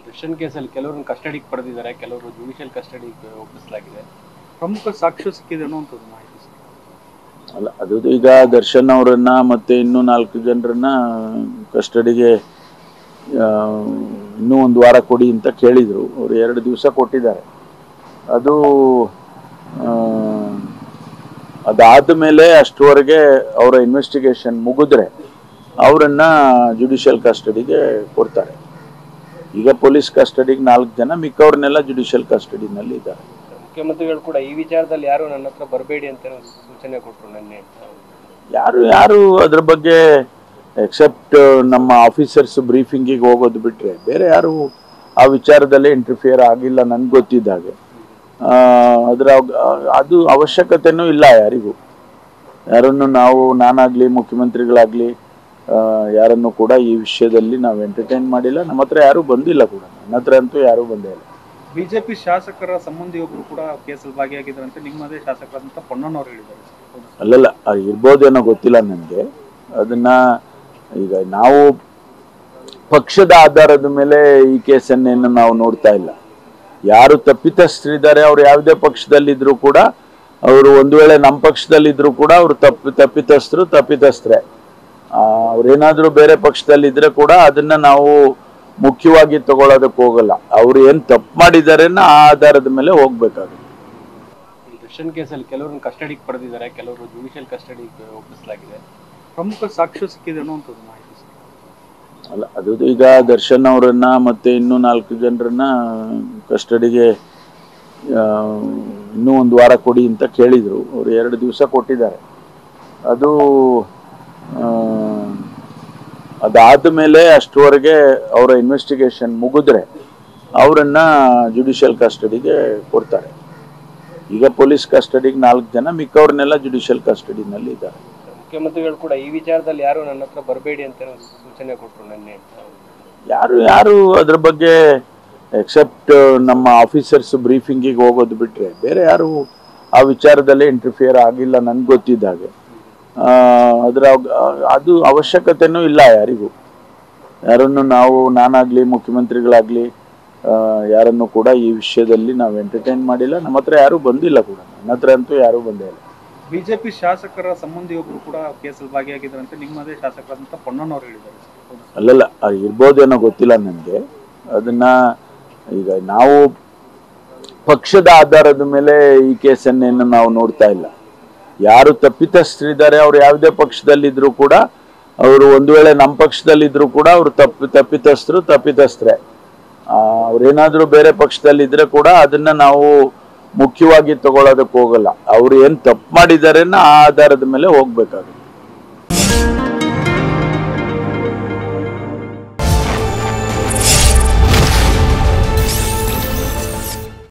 ದರ್ಶನ್ ಕೇಸಲ್ಲಿ ಕೆಲವರನ್ನು ಕಸ್ಟಡಿಗೆ ಪಡೆದಿದ್ದಾರೆ, ಕೆಲವರು ಜುಡಿಷಿಯಲ್ ಕಸ್ಟಡಿಗೆ ಒಪ್ಪಿಸಲಾಗಿದೆ. ಪ್ರಮುಖ ಸಾಕ್ಷ್ಯ ಸಿಕ್ಕಿದೆ ಅನ್ನುವಂಥದ್ದು ಮಾಹಿತಿ ಸರ್. ಅಲ್ಲ, ಅದು ಈಗ ದರ್ಶನ್ ಅವರನ್ನ ಮತ್ತೆ ಇನ್ನೂ 4 ಜನರನ್ನ ಕಸ್ಟಡಿಗೆ ಇನ್ನೂ 1 ವಾರ ಕೊಡಿ ಅಂತ ಕೇಳಿದರು. ಅವರು 2 ದಿವಸ ಕೊಟ್ಟಿದ್ದಾರೆ. ಅದು ಅದಾದ ಮೇಲೆ ಅಷ್ಟುವರೆಗೆ ಅವರ ಇನ್ವೆಸ್ಟಿಗೇಷನ್ ಮುಗಿದ್ರೆ ಅವರನ್ನ ಜುಡಿಷಿಯಲ್ ಕಸ್ಟಡಿಗೆ ಕೊಡ್ತಾರೆ. ಈಗ ಪೊಲೀಸ್ ಕಸ್ಟಡಿಗೆ 4 ಜನ, ಮಿಕ್ಕವ್ರನ್ನೆಲ್ಲ ಜುಡಿಷಿಯಲ್ ಕಸ್ಟಡಿನಲ್ಲಿ ಇದ್ದಾರೆ. ಮುಖ್ಯಮಂತ್ರಿಗಳು ಕೂಡ ಈ ವಿಚಾರದಲ್ಲಿ ಯಾರು ನನ್ನ ಹತ್ರ ಬರಬೇಡಿ ಅಂತ ಸೂಚನೆ ಕೊಟ್ಟರು ನಿನ್ನೆ. ಯಾರು ಅದ್ರ ಬಗ್ಗೆ ಎಕ್ಸೆಪ್ಟ್ ನಮ್ಮ ಆಫೀಸರ್ಸ್ ಬ್ರೀಫಿಂಗಿಗೆ ಹೋಗೋದು ಬಿಟ್ರೆ ಬೇರೆ ಯಾರು ಆ ವಿಚಾರದಲ್ಲೇ ಇಂಟರ್ಫಿಯರ್ ಆಗಿಲ್ಲ ನನ್ಗೆ ಗೊತ್ತಿದ್ದಾಗೆ. ಅದು ಅವಶ್ಯಕತೆನೂ ಇಲ್ಲ ಯಾರಿಗೂ. ಯಾರನ್ನು ನಾನಾಗ್ಲಿ ಮುಖ್ಯಮಂತ್ರಿಗಳಾಗ್ಲಿ ಯಾರನ್ನು ಕೂಡ ಈ ವಿಷಯದಲ್ಲಿ ನಾವು ಎಂಟರ್ಟೈನ್ ಮಾಡಿಲ್ಲ. ನಮ್ಮ ಹತ್ರ ಯಾರು ಬಂದಿಲ್ಲ ಕೂಡ, ನನ್ನ ಹತ್ರ ಅಂತೂ ಯಾರು ಬಂದೇ ಇಲ್ಲ. ಬಿಜೆಪಿ ಶಾಸಕರ ಸಂಬಂಧಿಯೊಬ್ಬರು ಕೂಡ ಕೇಸಲ್ಲಿ ಭಾಗಿಯಾಗಿದ್ದಾರಂತೆ, ನಿಮ್ಮದೇ ಶಾಸಕರಂತ ಪೊನ್ನಣ್ಣವ್ರು ಹೇಳಿದ್ದಾರೆ. ಅಲ್ಲಲ್ಲ, ಇರ್ಬೋದೇನೋ ಗೊತ್ತಿಲ್ಲ ನನಗೆ. ಅದನ್ನ ಈಗ ನಾವು ಪಕ್ಷದ ಆಧಾರದ ಮೇಲೆ ಈ ಕೇಸನ್ನೇನು ನಾವು ನೋಡ್ತಾ ಇಲ್ಲ. ಯಾರು ತಪ್ಪಿತಸ್ಥರಿದ್ದಾರೆ ಅವ್ರು ಯಾವುದೇ ಪಕ್ಷದಲ್ಲಿದ್ರು ಕೂಡ, ಅವರು ಒಂದು ವೇಳೆ ನಮ್ಮ ಪಕ್ಷದಲ್ಲಿದ್ರು ಕೂಡ ಅವರು ತಪ್ಪಿತಸ್ಥರೇ. ಅವ್ರೇನಾದ್ರೂ ಬೇರೆ ಪಕ್ಷದಲ್ಲಿದ್ರೆ ಕೂಡ ಅದನ್ನ ನಾವು ಮುಖ್ಯವಾಗಿ ತಗೊಳ್ಳೋದಕ್ಕೆ ಹೋಗಲ್ಲ. ಅವ್ರು ಏನ್ ತಪ್ಪು ಮಾಡಿದ್ದಾರೆ ಆ ಆಧಾರದ ಮೇಲೆ ಹೋಗ್ಬೇಕಾಗುತ್ತೆ. ದರ್ಶನ್ ಕೇಸಲ್ಲಿ ಕೆಲವರನ್ನು ಕಸ್ಟಡಿಗೆ ಪಡೆದಿದ್ದಾರೆ, ಕೆಲವರು ಜುಡಿಷಿಯಲ್ ಕಸ್ಟಡಿಗೆ ಒಪ್ಪಿಸಲಾಗಿದೆ. ಪ್ರಮುಖ ಸಾಕ್ಷ್ಯ ಸಿಕ್ಕಿದೆ ಅನ್ನುವಂಥದ್ದು ಮಾಹಿತಿ ಸರ್. ಅಲ್ಲ, ಅದು ಈಗ ದರ್ಶನ್ ಅವರನ್ನ ಮತ್ತೆ ಇನ್ನೂ 4 ಜನರನ್ನ ಕಸ್ಟಡಿಗೆ ಇನ್ನೂ 1 ವಾರ ಕೊಡಿ ಅಂತ ಕೇಳಿದರು. ಅವರು 2 ದಿವಸ ಕೊಟ್ಟಿದ್ದಾರೆ. ಅದು ಅದಾದ ಮೇಲೆ ಅಷ್ಟುವರೆಗೆ ಅವರ ಇನ್ವೆಸ್ಟಿಗೇಷನ್ ಮುಗಿದ್ರೆ ಅವರನ್ನ ಜುಡಿಷಿಯಲ್ ಕಸ್ಟಡಿಗೆ ಕೊಡ್ತಾರೆ. ಈಗ ಪೊಲೀಸ್ ಕಸ್ಟಡಿಗೆ 4 ಜನ, ಮಿಕ್ಕವ್ರನ್ನೆಲ್ಲ ಜುಡಿಷಿಯಲ್ ಕಸ್ಟಡಿನಲ್ಲಿ ಇದ್ದಾರೆ. ಮುಖ್ಯಮಂತ್ರಿಗಳು ಕೂಡ ಈ ವಿಚಾರದಲ್ಲಿ ಯಾರು ನನ್ನ ಹತ್ರ ಬರಬೇಡಿ ಅಂತ ಸೂಚನೆ ಕೊಟ್ಟರು ನಿನ್ನೆ. ಯಾರು ಅದ್ರ ಬಗ್ಗೆ ಎಕ್ಸೆಪ್ಟ್ ನಮ್ಮ ಆಫೀಸರ್ಸ್ ಬ್ರೀಫಿಂಗಿಗೆ ಹೋಗೋದು ಬಿಟ್ರೆ ಬೇರೆ ಯಾರು ಆ ವಿಚಾರದಲ್ಲೇ ಇಂಟರ್ಫಿಯರ್ ಆಗಿಲ್ಲ ನನ್ಗೆ ಗೊತ್ತಿದ್ದಾಗೆ. ಅದು ಅವಶ್ಯಕತೆನೂ ಇಲ್ಲ ಯಾರಿಗೂ. ಯಾರನ್ನು ನಾನಾಗ್ಲಿ ಮುಖ್ಯಮಂತ್ರಿಗಳಾಗ್ಲಿ ಯಾರನ್ನು ಕೂಡ ಈ ವಿಷಯದಲ್ಲಿ ನಾವು ಎಂಟರ್ಟೈನ್ ಮಾಡಿಲ್ಲ. ನಮ್ಮ ಹತ್ರ ಯಾರು ಬಂದಿಲ್ಲ ಕೂಡ, ನನ್ನ ಹತ್ರ ಅಂತೂ ಯಾರು ಬಂದೇ ಇಲ್ಲ. ಬಿಜೆಪಿ ಶಾಸಕರ ಸಂಬಂಧಿಯೊಬ್ಬರು ಕೂಡ ಕೇಸಲ್ಲಿ ಭಾಗಿಯಾಗಿದ್ದಾರಂತೆ, ನಿಮ್ಮದೇ ಶಾಸಕರಂತ ಪೊನ್ನಣ್ಣವ್ರು ಹೇಳಿದ್ದಾರೆ. ಅಲ್ಲಲ್ಲ, ಇರ್ಬೋದೇನೋ ಗೊತ್ತಿಲ್ಲ ನನಗೆ. ಅದನ್ನ ಈಗ ನಾವು ಪಕ್ಷದ ಆಧಾರದ ಮೇಲೆ ಈ ಕೇಸನ್ನೇನು ನಾವು ನೋಡ್ತಾ ಇಲ್ಲ. ಯಾರು ತಪ್ಪಿತಸ್ಥರಿದ್ದಾರೆ ಅವ್ರು ಯಾವುದೇ ಪಕ್ಷದಲ್ಲಿದ್ರು ಕೂಡ, ಅವರು ಒಂದು ವೇಳೆ ನಮ್ಮ ಪಕ್ಷದಲ್ಲಿದ್ರು ಕೂಡ ಅವರು ತಪ್ಪಿತಸ್ಥರೇ. ಅವ್ರೇನಾದ್ರೂ ಬೇರೆ ಪಕ್ಷದಲ್ಲಿದ್ರೆ ಕೂಡ ಅದನ್ನ ನಾವು ಮುಖ್ಯವಾಗಿ ತಗೊಳ್ಳೋದಕ್ಕೆ ಹೋಗಲ್ಲ. ಅವ್ರು ಏನ್ ತಪ್ಪು ಮಾಡಿದ್ದಾರೆ ಆ ಆಧಾರದ ಮೇಲೆ ಹೋಗ್ಬೇಕಾಗುತ್ತೆ.